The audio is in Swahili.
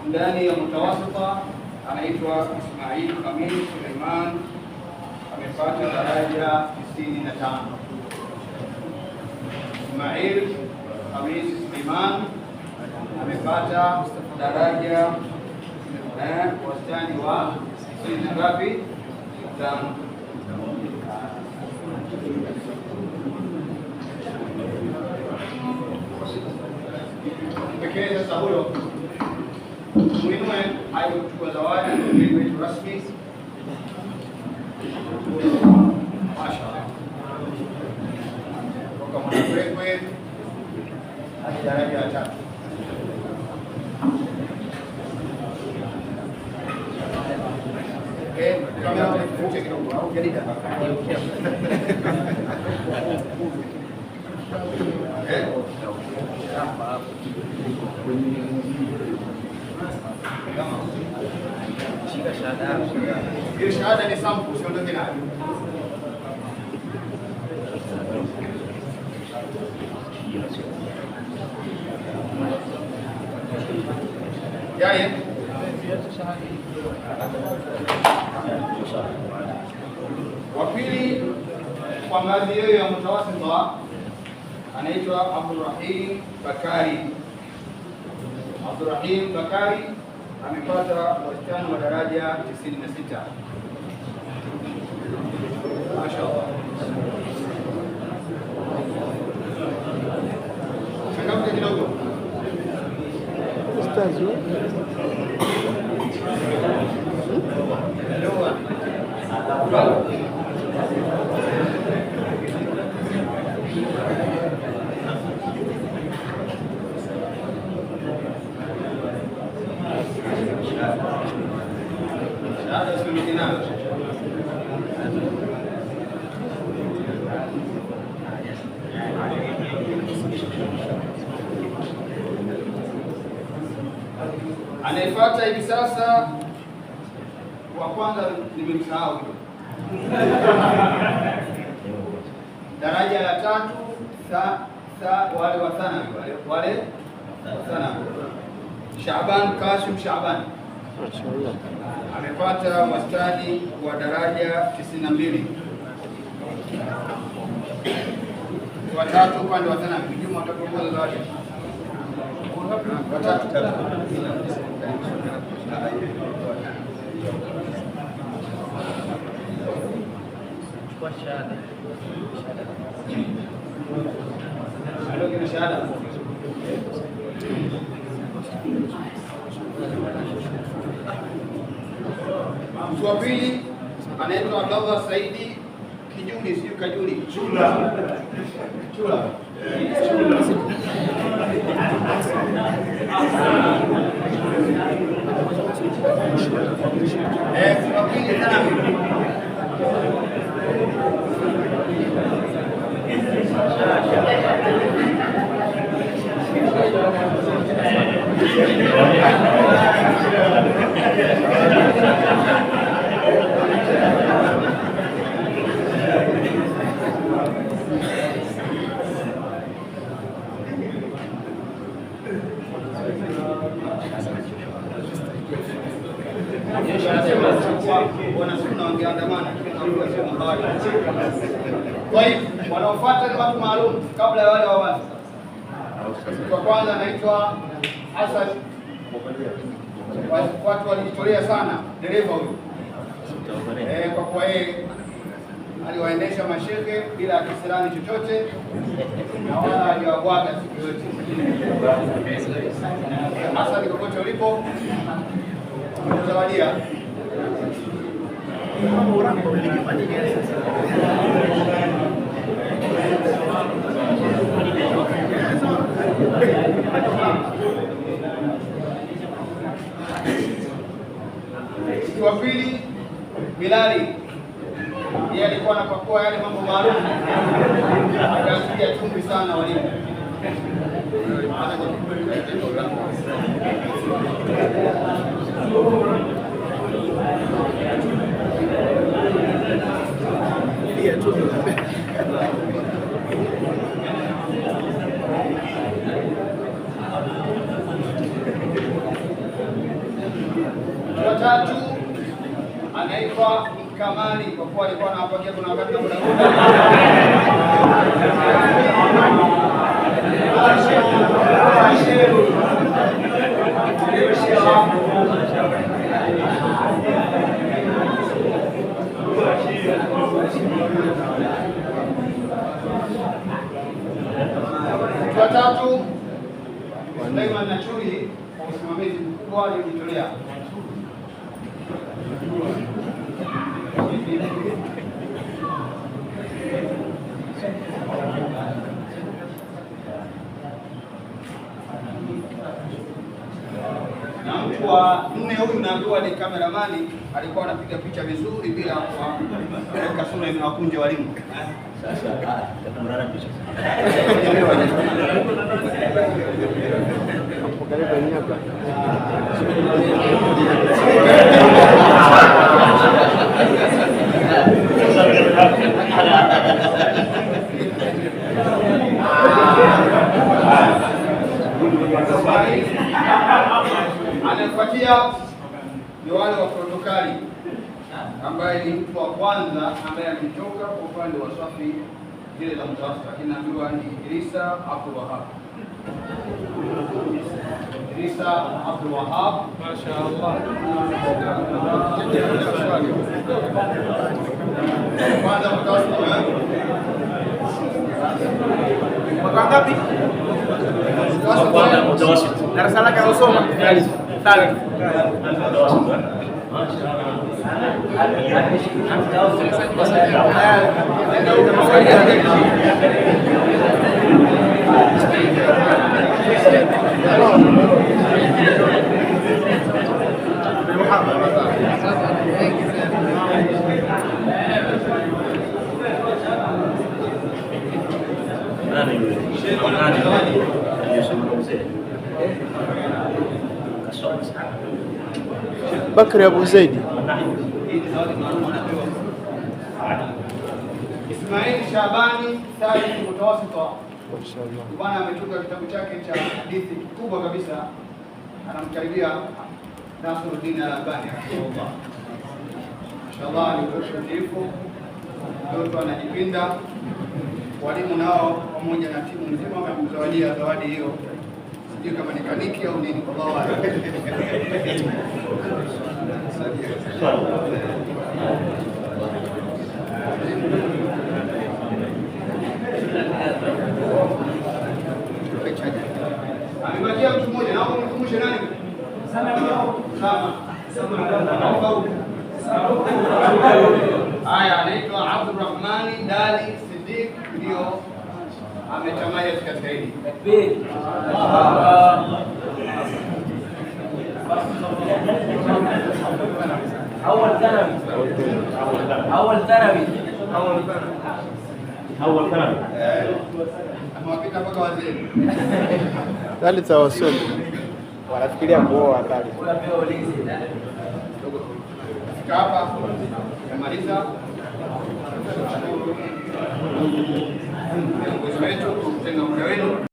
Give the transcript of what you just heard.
ndani ya mutawasita anaitwa Ismail Khamis Suleiman, amepata daraja 95. Ismail Khamis Suleiman amepata daraja wastani wa 5. Pekee sasa huyo muinue hayo kuchukua zawadi wetu rasmi. Mashaallah. Kwa mwanakwekwe hadi daraja la 3. Kama unafuta kidogo au jarida. Hiyo shahada ni sample, usiondoke nayo. Yeye wa pili kwa ngazi hiyo ya mutawasita anaitwa Abdurrahim Bakari. Abdurrahim Bakari amepata wastani wa daraja 96. Mashaallah. Changamka kidogo. Ustazu. Anayefuata hivi sasa wa kwanza nimemsahau. Daraja la 3 wale wa sana Shaaban Kasim Shaaban amepata wastani wa daraja 92. Watatu upande wa sana Juma atakuongoza zawadi. Watatu. Kwa shahada. Halo kina shahada. Mtu wa pili anaitwa Abdallah Saidi Kijuli, sio Kajuli. Chula. Kwa hiyo wanaofuata ni watu maalum kabla ya wale wa kwanza. Kwa kwanza anaitwa Hassan. Watu walijitolea sana, dereva huyo. Kwa kuwa yeye aliwaendesha mashehe bila kisirani chochote na wala hajawabwaga siku yote. Hassan, kokote ulipo zawadia wa pili Bilali, yeye alikuwa anapakua yale mambo maalum, akaasikia chumvi sana walimu. tatu anaitwa Kamali, kwa kuwa alikuwa anawapakia kuna wakati na muda watatu Suleiman Nachuri kwa usimamizi mkubwa aliyojitolea. Na mtu wa nne huyu naambiwa ni kameramani, alikuwa anapiga picha vizuri bila kuweka sura inawakunja walimu. Sasa tunaona picha. Anafuatia ni wale wa protokali ambaye ni mtu wa kwanza ambaye ametoka kwa upande wa safi zile za mtawasita, lakini naambiwa ni Idrisa Abdul Wahab. Idrisa Abdul Wahab, mashaallah. Kwanza mtawasita mwaka ngapi? Mtawasita. Darasa lake anasoma Thalith. Bakri Abu Zaidi, Ismail Shabani Thalith mtawasita. Bwana ametoka kitabu chake cha hadithi kikubwa kabisa, anamkaribia Nasruddin Al-Albani. Inshallah ni mshirifu, mtoto anajipinda. Walimu nao pamoja na timu nzima wamemzawadia zawadi hiyo, sijui kama ni kaniki au nini, wallahu a'lam. Amebakia mtu mmoja, naomba mkumbushe nani? Sama. Haya, anaitwa Abdurrahmani Dali Siddiq, ndio ametamaia katika hili. أول ثانوي Amewapita mpaka wazee. Thalith wasomi wanafikiria kuoa Thalith. Fika hapa kumaliza viongozi wetu kutenga muda wenu.